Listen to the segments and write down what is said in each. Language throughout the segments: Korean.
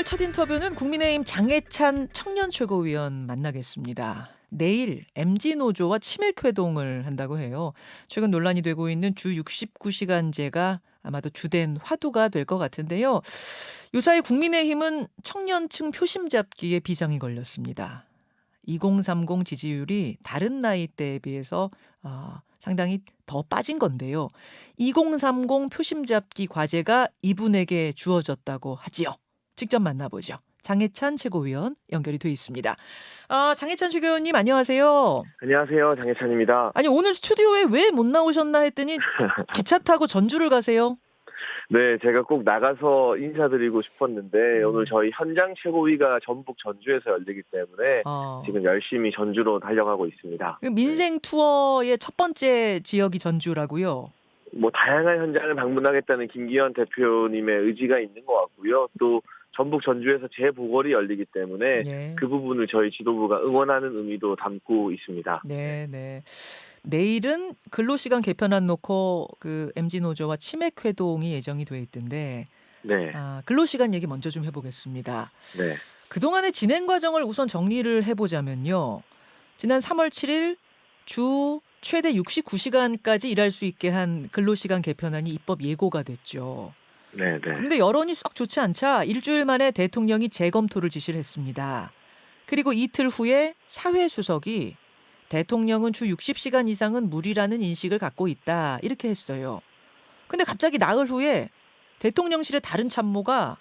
오늘 첫 인터뷰는 국민의힘 장해찬 청년 최고위원 만나겠습니다. 내일 MZ노조와 치맥회동을 한다고 해요. 최근 논란이 되고 있는 주 69시간제가 아마도 주된 화두가 될 것 같은데요. 요사이 국민의힘은 청년층 표심 잡기에 비상이 걸렸습니다. 2030 지지율이 다른 나이대에 비해서 상당히 더 빠진 건데요. 2030 표심 잡기 과제가 이분에게 주어졌다고 하지요. 직접 만나보죠. 장해찬 최고위원 연결이 돼 있습니다. 장해찬 최고위원님 안녕하세요. 안녕하세요. 장혜찬입니다. 아니 오늘 스튜디오에 왜 못 나오셨나 했더니 기차 타고 전주를 가세요? 네, 제가 꼭 나가서 인사드리고 싶었는데 오늘 저희 현장 최고위가 전북 전주에서 열리기 때문에 지금 열심히 전주로 달려가고 있습니다. 민생 투어의 첫 번째 지역이 전주라고요? 뭐 다양한 현장을 방문하겠다는 김기현 대표님의 의지가 있는 것 같고요. 또 전북 전주에서 재보궐이 열리기 때문에 그 부분을 저희 지도부가 응원하는 의미도 담고 있습니다. 네. 내일은 근로시간 개편안 놓고 그 MZ노조와 치맥회동이 예정이 돼 있던데 네. 근로시간 얘기 먼저 좀 해보겠습니다. 네. 그동안의 진행 과정을 우선 정리를 해보자면요. 지난 3월 7일 주 최대 69시간까지 일할 수 있게 한 근로시간 개편안이 입법 예고가 됐죠. 네. 그런데 여론이 썩 좋지 않자 일주일 만에 대통령이 재검토를 지시를 했습니다. 그리고 이틀 후에 사회수석이 대통령은 주 60시간 이상은 무리라는 인식을 갖고 있다. 이렇게 했어요. 근데 갑자기 나흘 후에 대통령실의 다른 참모가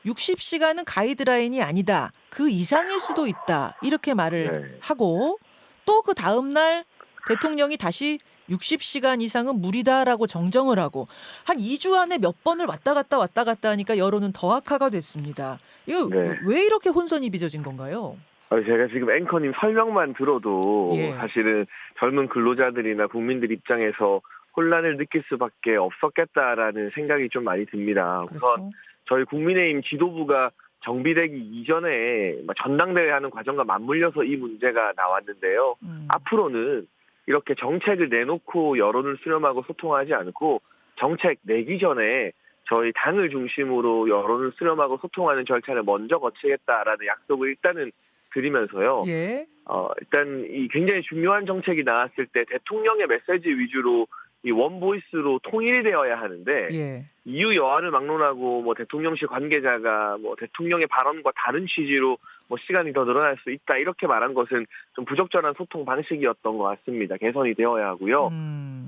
60시간은 가이드라인이 아니다. 그 이상일 수도 있다. 이렇게 말을 하고 또 그 다음 날 대통령이 다시 60시간 이상은 무리다라고 정정을 하고 한 2주 안에 몇 번을 왔다 갔다 하니까 여론은 더 악화가 됐습니다. 이거 왜 이렇게 혼선이 빚어진 건가요? 제가 지금 앵커님 설명만 들어도 사실은 젊은 근로자들이나 국민들 입장에서 혼란을 느낄 수밖에 없었겠다라는 생각이 좀 많이 듭니다. 우선 저희 국민의힘 지도부가 정비되기 이전에 전당대회 하는 과정과 맞물려서 이 문제가 나왔는데요. 앞으로는 이렇게 정책을 내놓고 여론을 수렴하고 소통하지 않고 정책 내기 전에 저희 당을 중심으로 여론을 수렴하고 소통하는 절차를 먼저 거치겠다라는 약속을 일단은 드리면서요. 일단 이 굉장히 중요한 정책이 나왔을 때 대통령의 메시지 위주로 이 원보이스로 통일이 되어야 하는데 이유 여하를 막론하고 뭐 대통령실 관계자가 뭐 대통령의 발언과 다른 취지로 뭐 시간이 더 늘어날 수 있다 이렇게 말한 것은 좀 부적절한 소통 방식이었던 것 같습니다. 개선이 되어야 하고요.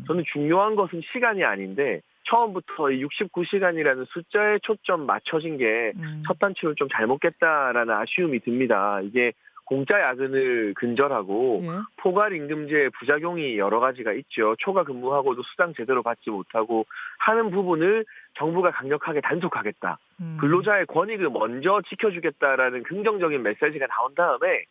저는 중요한 것은 시간이 아닌데 처음부터 이 69시간이라는 숫자에 초점 맞춰진 게 첫 단추를 좀 잘못 깼다라는 아쉬움이 듭니다. 이게 공짜 야근을 근절하고 포괄 임금제의 부작용이 여러 가지가 있죠. 초과 근무하고도 수당 제대로 받지 못하고 하는 부분을 정부가 강력하게 단속하겠다. 근로자의 권익을 먼저 지켜주겠다라는 긍정적인 메시지가 나온 다음에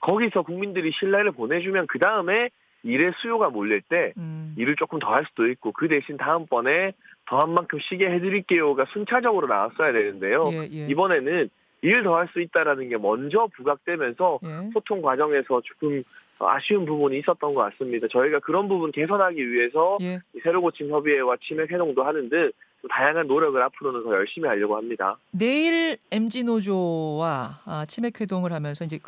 거기서 국민들이 신뢰를 보내주면 그 다음에 일의 수요가 몰릴 때 일을 조금 더 할 수도 있고 그 대신 다음번에 더한 만큼 쉬게 해드릴게요가 순차적으로 나왔어야 되는데요. 이번에는 일 더 할 수 있다라는 게 먼저 부각되면서 소통 과정에서 조금 아쉬운 부분이 있었던 것 같습니다. 저희가 그런 부분 개선하기 위해서 새로 고침 협의회와 치맥 회동도 하는 등 다양한 노력을 앞으로는 더 열심히 하려고 합니다. 내일 MZ노조와 치맥 회동을 하면서 이제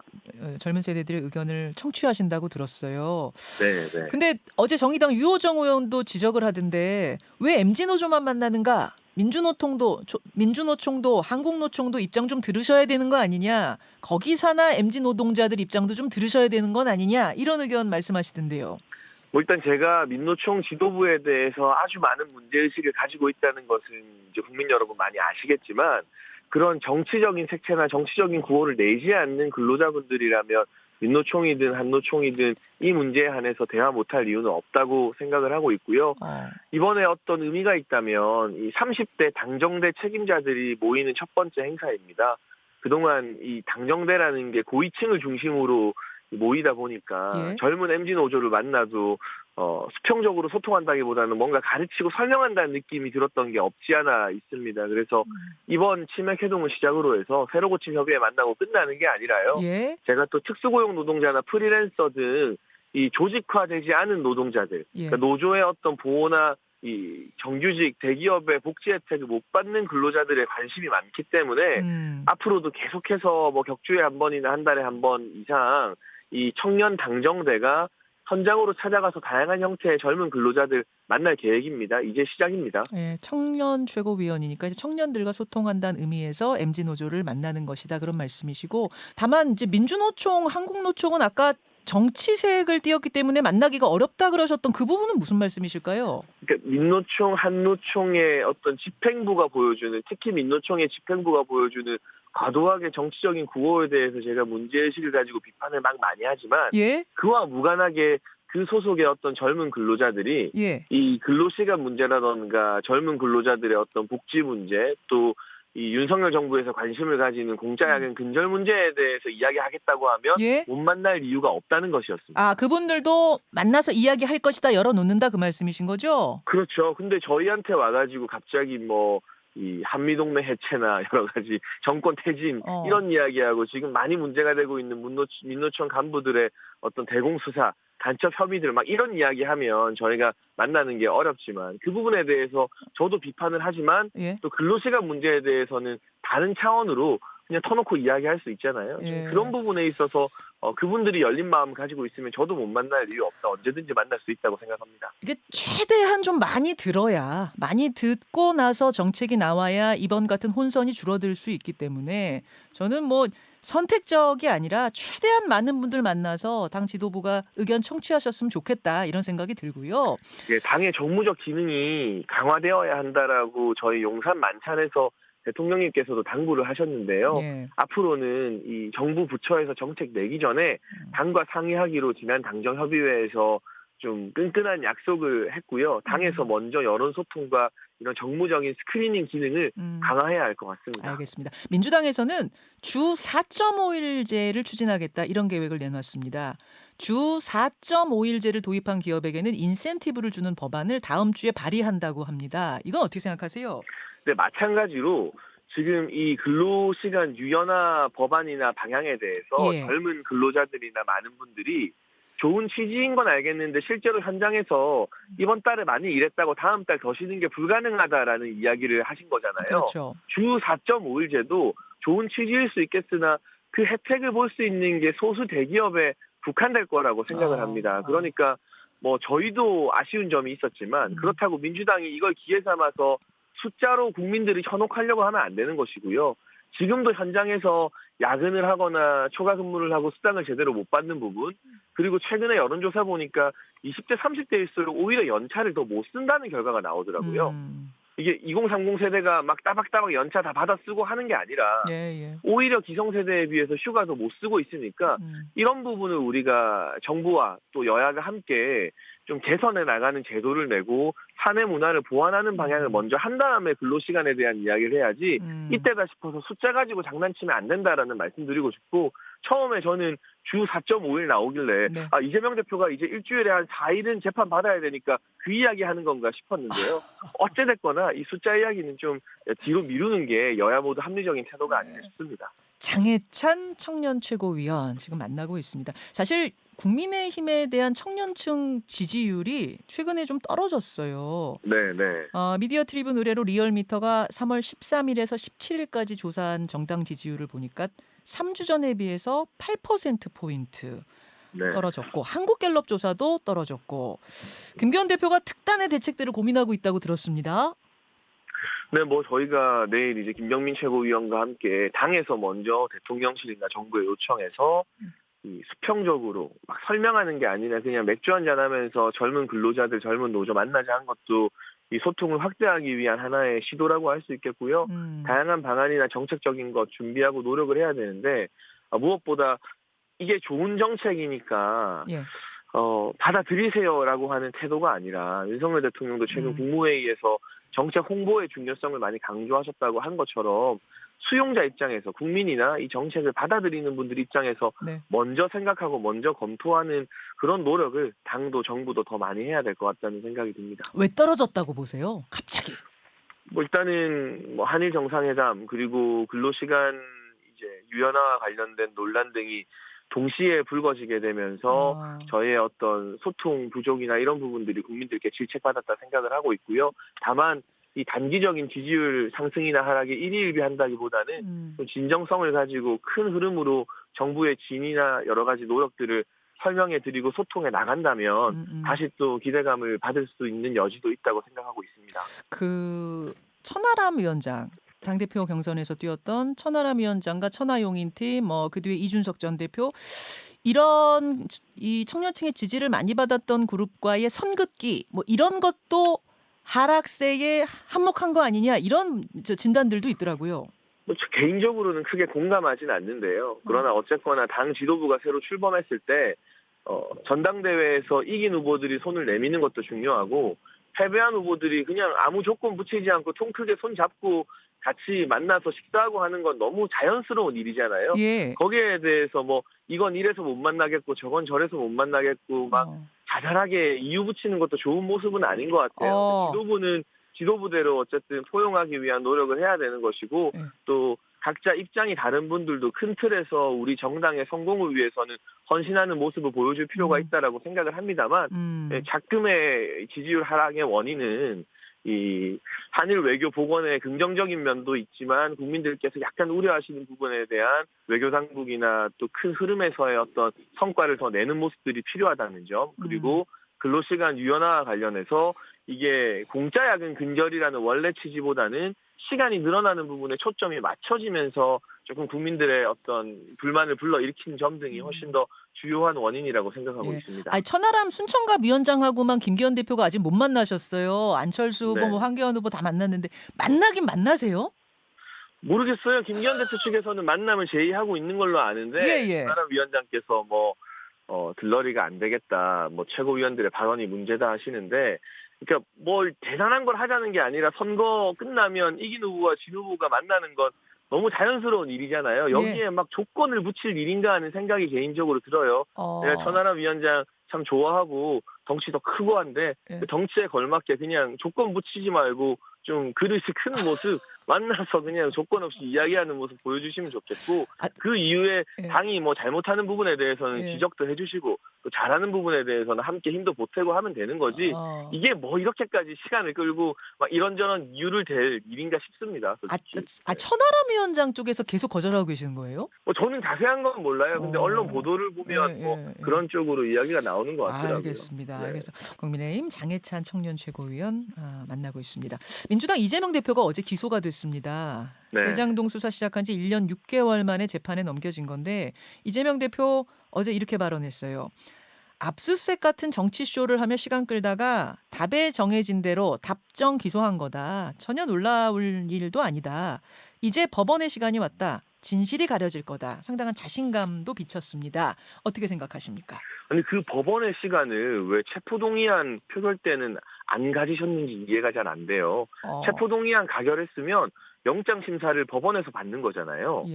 젊은 세대들의 의견을 청취하신다고 들었어요. 네. 근데 어제 정의당 유호정 의원도 지적을 하던데 왜 MZ노조만 만나는가? 민주노총도 한국노총도 입장 좀 들으셔야 되는 거 아니냐? 거기 사나 MZ 노동자들 입장도 좀 들으셔야 되는 건 아니냐? 이런 의견 말씀하시던데요. 일단 제가 민노총 지도부에 대해서 아주 많은 문제의식을 가지고 있다는 것은 이제 국민 여러분 많이 아시겠지만 그런 정치적인 색채나 정치적인 구호를 내지 않는 근로자분들이라면 민노총이든 한노총이든 이 문제에 한해서 대화 못할 이유는 없다고 생각을 하고 있고요. 이번에 어떤 의미가 있다면 이 30대 당정대 책임자들이 모이는 첫 번째 행사입니다. 그동안 이 당정대라는 게 고위층을 중심으로 모이다 보니까 젊은 MZ노조를 만나도 수평적으로 소통한다기보다는 뭔가 가르치고 설명한다는 느낌이 들었던 게 없지 않아 있습니다. 그래서 이번 치맥 회동을 시작으로 해서 새로 고침 협의회 만나고 끝나는 게 아니라요. 제가 또 특수고용 노동자나 프리랜서 등 이 조직화되지 않은 노동자들, 그러니까 노조의 어떤 보호나 이 정규직 대기업의 복지 혜택을 못 받는 근로자들의 관심이 많기 때문에 앞으로도 계속해서 뭐 격주에 한 번이나 한 달에 한 번 이상 이 청년 당정대가 현장으로 찾아가서 다양한 형태의 젊은 근로자들 만날 계획입니다. 이제 시작입니다. 예, 청년 최고위원이니까 이제 청년들과 소통한다는 의미에서 MZ노조를 만나는 것이다 그런 말씀이시고 다만 이제 민주노총, 한국노총은 아까 정치색을 띠었기 때문에 만나기가 어렵다 그러셨던 그 부분은 무슨 말씀이실까요? 그러니까 민노총, 한노총의 어떤 집행부가 보여주는 특히 민노총의 집행부가 보여주는 과도하게 정치적인 구호에 대해서 제가 문제의식을 가지고 비판을 막 많이 하지만 예? 그와 무관하게 그 소속의 어떤 젊은 근로자들이 예. 이 근로시간 문제라던가 젊은 근로자들의 어떤 복지 문제 또 이 윤석열 정부에서 관심을 가지는 공짜 야근 근절 문제에 대해서 이야기하겠다고 하면 예? 못 만날 이유가 없다는 것이었습니다. 아, 그분들도 만나서 이야기할 것이다 열어놓는다 그 말씀이신 거죠? 그렇죠. 근데 저희한테 와가지고 갑자기 뭐 이 한미동맹 해체나 여러 가지 정권 퇴진 이런 이야기하고 지금 많이 문제가 되고 있는 민노총 간부들의 어떤 대공수사 간첩 혐의들 막 이런 이야기하면 저희가 만나는 게 어렵지만 그 부분에 대해서 저도 비판을 하지만 예. 또 근로시간 문제에 대해서는 다른 차원으로 그냥 터놓고 이야기할 수 있잖아요. 예. 그런 부분에 있어서 그분들이 열린 마음 가지고 있으면 저도 못 만날 이유 없다. 언제든지 만날 수 있다고 생각합니다. 이게 최대한 좀 많이 들어야 많이 듣고 나서 정책이 나와야 이번 같은 혼선이 줄어들 수 있기 때문에 저는 뭐 선택적이 아니라 최대한 많은 분들 만나서 당 지도부가 의견 청취하셨으면 좋겠다 이런 생각이 들고요. 예, 당의 정무적 기능이 강화되어야 한다라고 저희 용산 만찬에서 대통령님께서도 당부를 하셨는데요. 예. 앞으로는 이 정부 부처에서 정책 내기 전에 당과 상의하기로 지난 당정협의회에서 좀 끈끈한 약속을 했고요. 당에서 먼저 여론소통과 이런 정무적인 스크리닝 기능을 강화해야 할 것 같습니다. 알겠습니다. 민주당에서는 주 4.5일제를 추진하겠다 이런 계획을 내놨습니다. 주 4.5일제를 도입한 기업에게는 인센티브를 주는 법안을 다음 주에 발의한다고 합니다. 이건 어떻게 생각하세요? 네, 마찬가지로 지금 이 근로시간 유연화 법안이나 방향에 대해서 예. 젊은 근로자들이나 많은 분들이 좋은 취지인 건 알겠는데 실제로 현장에서 이번 달에 많이 일했다고 다음 달 더 쉬는 게 불가능하다라는 이야기를 하신 거잖아요. 그렇죠. 주 4.5일제도 좋은 취지일 수 있겠으나 그 혜택을 볼 수 있는 게 소수 대기업에 국한될 거라고 생각을 합니다. 그러니까 뭐 저희도 아쉬운 점이 있었지만 그렇다고 민주당이 이걸 기회 삼아서 숫자로 국민들이 현혹하려고 하면 안 되는 것이고요. 지금도 현장에서 야근을 하거나 초과 근무를 하고 수당을 제대로 못 받는 부분, 그리고 최근에 여론조사 보니까 20대, 30대일수록 오히려 연차를 더 못 쓴다는 결과가 나오더라고요. 이게 2030 세대가 막 따박따박 연차 다 받아 쓰고 하는 게 아니라 예. 오히려 기성세대에 비해서 휴가도 못 쓰고 있으니까 이런 부분을 우리가 정부와 또 여야가 함께 좀 개선해 나가는 제도를 내고 사내 문화를 보완하는 방향을 먼저 한 다음에 근로시간에 대한 이야기를 해야지 이때다 싶어서 숫자 가지고 장난치면 안 된다라는 말씀드리고 싶고 처음에 저는 주 4.5일 나오길래 네. 이재명 대표가 이제 일주일에 한 4일은 재판 받아야 되니까 그 이야기 하는 건가 싶었는데요. 어찌됐거나 이 숫자 이야기는 좀 뒤로 미루는 게 여야 모두 합리적인 태도가 아닌가 싶습니다. 장해찬 청년 최고위원 지금 만나고 있습니다. 사실 국민의힘에 대한 청년층 지지율이 최근에 좀 떨어졌어요. 네. 미디어 트리뷴 의뢰로 리얼미터가 3월 13일에서 17일까지 조사한 정당 지지율을 보니까 3주 전에 비해서 8%포인트 떨어졌고 한국갤럽 조사도 떨어졌고 김기현 대표가 특단의 대책들을 고민하고 있다고 들었습니다. 네, 뭐 저희가 내일 이제 김병민 최고위원과 함께 당에서 먼저 대통령실이나 정부에 요청해서 이 수평적으로 막 설명하는 게 아니라 그냥 맥주 한잔 하면서 젊은 근로자들, 젊은 노조 만나자 한 것도 이 소통을 확대하기 위한 하나의 시도라고 할 수 있겠고요. 다양한 방안이나 정책적인 것 준비하고 노력을 해야 되는데 무엇보다 이게 좋은 정책이니까 받아들이세요라고 하는 태도가 아니라 윤석열 대통령도 최근 국무회의에서 정책 홍보의 중요성을 많이 강조하셨다고 한 것처럼 수용자 입장에서 국민이나 이 정책을 받아들이는 분들 입장에서 먼저 생각하고 먼저 검토하는 그런 노력을 당도 정부도 더 많이 해야 될 것 같다는 생각이 듭니다. 왜 떨어졌다고 보세요? 갑자기. 뭐 일단은 뭐 한일 정상회담 그리고 근로시간 이제 유연화와 관련된 논란 등이 동시에 불거지게 되면서 저의 어떤 소통 부족이나 이런 부분들이 국민들께 질책받았다 생각을 하고 있고요. 다만 이 단기적인 지지율 상승이나 하락이 일희일비한다기보다는 좀 진정성을 가지고 큰 흐름으로 정부의 진이나 여러 가지 노력들을 설명해드리고 소통해 나간다면 다시 또 기대감을 받을 수 있는 여지도 있다고 생각하고 있습니다. 그 천하람 위원장, 당대표 경선에서 뛰었던 천하람 위원장과 천하용인팀, 그 뒤에 이준석 전 대표, 이런 이 청년층의 지지를 많이 받았던 그룹과의 선긋기, 이런 것도 하락세에 한몫한 거 아니냐, 이런 진단들도 있더라고요. 개인적으로는 크게 공감하진 않는데요. 그러나 어쨌거나 당 지도부가 새로 출범했을 때 전당대회에서 이긴 후보들이 손을 내미는 것도 중요하고, 패배한 후보들이 그냥 아무 조건 붙이지 않고 통 크게 손 잡고 같이 만나서 식사하고 하는 건 너무 자연스러운 일이잖아요. 예. 거기에 대해서 이건 이래서 못 만나겠고 저건 저래서 못 만나겠고 막 자잘하게 이유 붙이는 것도 좋은 모습은 아닌 것 같아요. 지도부는 지도부대로 어쨌든 포용하기 위한 노력을 해야 되는 것이고, 또 각자 입장이 다른 분들도 큰 틀에서 우리 정당의 성공을 위해서는 헌신하는 모습을 보여줄 필요가 있다라고 생각을 합니다만, 작금의 지지율 하락의 원인은 이 한일 외교 복원의 긍정적인 면도 있지만 국민들께서 약간 우려하시는 부분에 대한 외교 당국이나 또 큰 흐름에서의 어떤 성과를 더 내는 모습들이 필요하다는 점, 그리고 근로시간 유연화와 관련해서 이게 공짜 야근 근절이라는 원래 취지보다는 시간이 늘어나는 부분에 초점이 맞춰지면서 조금 국민들의 어떤 불만을 불러일으키는 점 등이 훨씬 더 주요한 원인이라고 생각하고 있습니다. 천하람 순천갑 위원장하고만 김기현 대표가 아직 못 만나셨어요. 안철수 후보, 황교안 후보 다 만났는데 만나긴 만나세요? 모르겠어요. 김기현 대표 측에서는 만남을 제의하고 있는 걸로 아는데, 천하람 위원장께서 들러리가 안 되겠다, 최고위원들의 발언이 문제다 하시는데, 그러니까 대단한 걸 하자는 게 아니라 선거 끝나면 이긴 후보와 진 후보가 만나는 건 너무 자연스러운 일이잖아요. 여기에 막 조건을 붙일 일인가 하는 생각이 개인적으로 들어요. 내가 천하람 위원장 참 좋아하고 덩치도 크고 한데 그 덩치에 걸맞게 그냥 조건 붙이지 말고 좀 그릇이 큰 모습 만나서 그냥 조건 없이 이야기하는 모습 보여주시면 좋겠고, 그 이후에 당이 잘못하는 부분에 대해서는 지적도 해주시고 또 잘하는 부분에 대해서는 함께 힘도 보태고 하면 되는 거지, 이게 이렇게까지 시간을 끌고 막 이런저런 이유를 댈 일인가 싶습니다. 천하람 위원장 쪽에서 계속 거절하고 계시는 거예요? 저는 자세한 건 몰라요. 근데 언론 보도를 보면 그런 쪽으로 이야기가 나오는 것 같더라고요. 알겠습니다. 국민의힘 장해찬 청년 최고위원 만나고 있습니다. 민주당 이재명 대표가 어제 기소가 됐습니다. 대장동 수사 시작한 지 1년 6개월 만에 재판에 넘겨진 건데, 이재명 대표 어제 이렇게 발언했어요. 압수수색 같은 정치쇼를 하며 시간 끌다가 답에 정해진 대로 답정 기소한 거다. 전혀 놀라울 일도 아니다. 이제 법원의 시간이 왔다. 진실이 가려질 거다. 상당한 자신감도 비쳤습니다. 어떻게 생각하십니까? 아니, 그 법원의 시간을 왜 체포동의안 표결 때는 안 가지셨는지 이해가 잘 안 돼요. 체포동의안 가결했으면 영장심사를 법원에서 받는 거잖아요.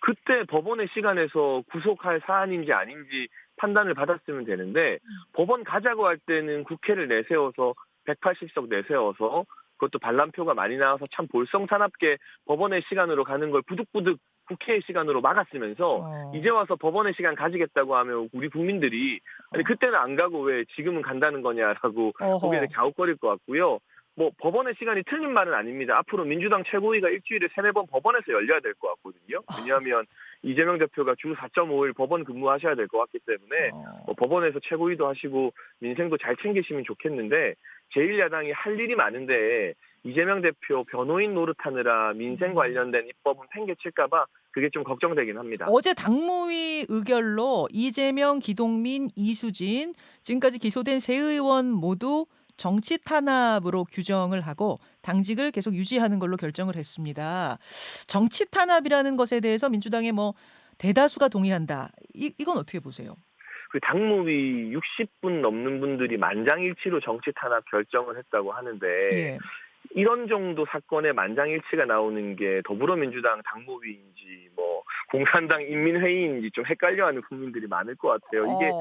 그때 법원의 시간에서 구속할 사안인지 아닌지 판단을 받았으면 되는데, 법원 가자고 할 때는 국회를 내세워서 180석 내세워서 그것도 반란표가 많이 나와서 참 볼썽사납게 법원의 시간으로 가는 걸 부득부득 국회의 시간으로 막았으면서 이제 와서 법원의 시간 가지겠다고 하면 우리 국민들이 아니 그때는 안 가고 왜 지금은 간다는 거냐라고 고개를 갸웃거릴 것 같고요. 법원의 시간이 틀린 말은 아닙니다. 앞으로 민주당 최고위가 일주일에 3-4번 법원에서 열려야 될 것 같거든요. 왜냐하면 이재명 대표가 주 4.5일 법원 근무하셔야 될 것 같기 때문에 법원에서 최고위도 하시고 민생도 잘 챙기시면 좋겠는데, 제1야당이 할 일이 많은데 이재명 대표 변호인 노릇하느라 민생 관련된 입법은 팽개칠까 봐 그게 좀 걱정되긴 합니다. 어제 당무위 의결로 이재명, 기동민, 이수진 지금까지 기소된 세 의원 모두 정치 탄압으로 규정을 하고 당직을 계속 유지하는 걸로 결정을 했습니다. 정치 탄압이라는 것에 대해서 민주당의 대다수가 동의한다. 이건 어떻게 보세요? 그 당무위 60분 넘는 분들이 만장일치로 정치 탄압 결정을 했다고 하는데, 이런 정도 사건에 만장일치가 나오는 게 더불어민주당 당무위인지 공산당 인민회의인지 좀 헷갈려하는 국민들이 많을 것 같아요. 이게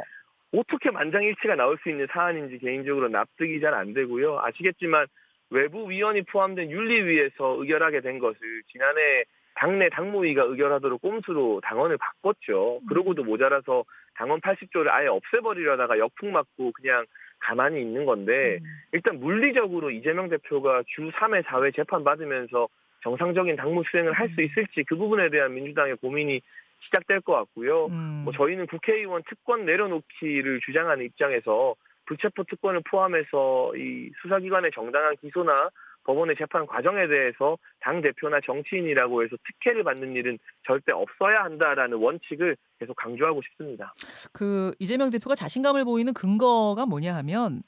어떻게 만장일치가 나올 수 있는 사안인지 개인적으로 납득이 잘 안 되고요. 아시겠지만 외부 위원이 포함된 윤리위에서 의결하게 된 것을 지난해 당내 당무위가 의결하도록 꼼수로 당원을 바꿨죠. 그러고도 모자라서 당원 80조를 아예 없애버리려다가 역풍 맞고 그냥 가만히 있는 건데 일단 물리적으로 이재명 대표가 주 3회, 4회 재판받으면서 정상적인 당무 수행을 할 수 있을지 그 부분에 대한 민주당의 고민이 시작될 것 같고요. 뭐 저희는 국회의원 특권 내려놓기를 주장하는 입장에서 불체포 특권을 포함해서 이 수사기관의 정당한 기소나 법원의 재판 과정에 대해서 당대표나 정치인이라고 해서 특혜를 받는 일은 절대 없어야 한다라는 원칙을 계속 강조하고 싶습니다. 그 이재명 대표가 자신감을 보이는 근거가 뭐냐 하면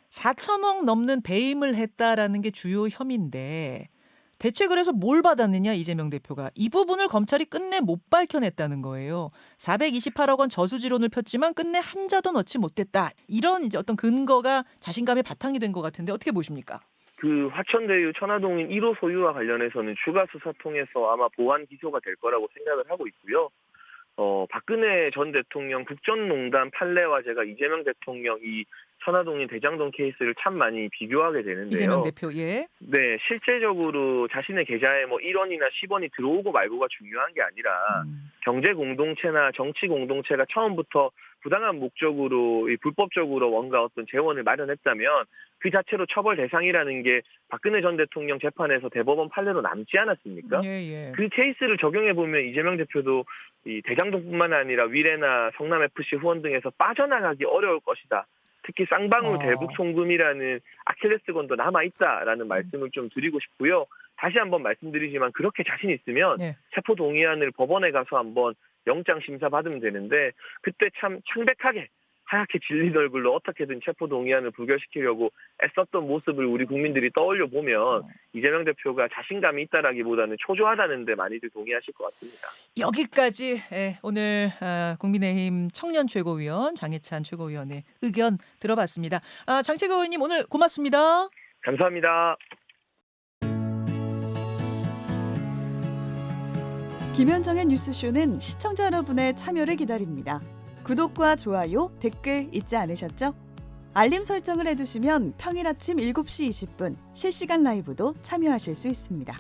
4천억 넘는 배임을 했다라는 게 주요 혐의인데 대체 그래서 뭘 받았느냐 이재명 대표가 이 부분을 검찰이 끝내 못 밝혀냈다는 거예요. 428억 원 저수지론을 폈지만 끝내 한 자도 넣지 못했다. 이런 이제 어떤 근거가 자신감의 바탕이 된 것 같은데 어떻게 보십니까? 그 화천대유 천화동인 1호 소유와 관련해서는 추가 수사 통해서 아마 보완 기소가 될 거라고 생각을 하고 있고요. 박근혜 전 대통령 국정농단 판례와 제가 이재명 대통령 이 천화동인 대장동 케이스를 참 많이 비교하게 되는데요. 이재명 대표, 예. 네, 실제적으로 자신의 계좌에 뭐 1원이나 10원이 들어오고 말고가 중요한 게 아니라 경제 공동체나 정치 공동체가 처음부터 부당한 목적으로 불법적으로 뭔가 어떤 재원을 마련했다면 그 자체로 처벌 대상이라는 게 박근혜 전 대통령 재판에서 대법원 판례로 남지 않았습니까? 예, 예. 그 케이스를 적용해 보면 이재명 대표도 이 대장동뿐만 아니라 위례나 성남FC 후원 등에서 빠져나가기 어려울 것이다. 특히 쌍방울 대북 송금이라는 아킬레스건도 남아있다라는 말씀을 좀 드리고 싶고요. 다시 한번 말씀드리지만 그렇게 자신 있으면 네. 체포동의안을 법원에 가서 한번 영장 심사 받으면 되는데 그때 참 창백하게 하얗게 질린 얼굴로 어떻게든 체포동의안을 부결시키려고 애썼던 모습을 우리 국민들이 떠올려 보면 이재명 대표가 자신감이 있다라기보다는 초조하다는 데 많이들 동의하실 것 같습니다. 여기까지 오늘 국민의힘 청년 최고위원 장해찬 최고위원의 의견 들어봤습니다. 장 최고위원님 오늘 고맙습니다. 감사합니다. 김현정의 뉴스쇼는 시청자 여러분의 참여를 기다립니다. 구독과 좋아요, 댓글 잊지 않으셨죠? 알림 설정을 해두시면 평일 아침 7시 20분 실시간 라이브도 참여하실 수 있습니다.